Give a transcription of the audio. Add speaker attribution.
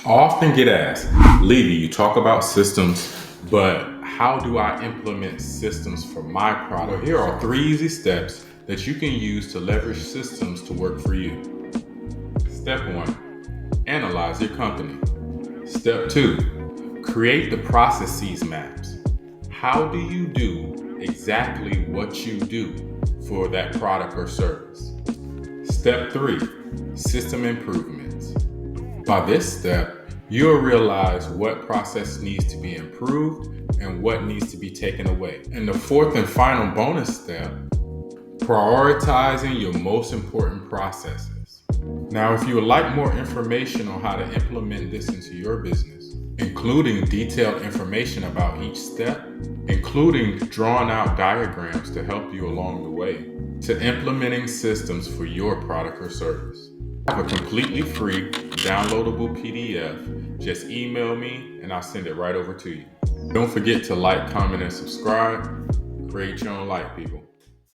Speaker 1: I often get asked, Levy, you talk about systems, but how do I implement systems for my product? Well, here are 3 easy steps that you can use to leverage systems to work for you. Step 1, analyze your company. Step 2, create the processes maps. How do you do exactly what you do for that product or service? Step 3, system improvements. By this step, you'll realize what process needs to be improved and what needs to be taken away. And the 4th and final bonus step, prioritizing your most important processes. Now, if you would like more information on how to implement this into your business, including detailed information about each step, including drawn out diagrams to help you along the way, to implementing systems for your product or service, I have a completely free downloadable PDF. Just email me and I'll send it right over to you. Don't forget to like, comment, and subscribe. Create your own life, people.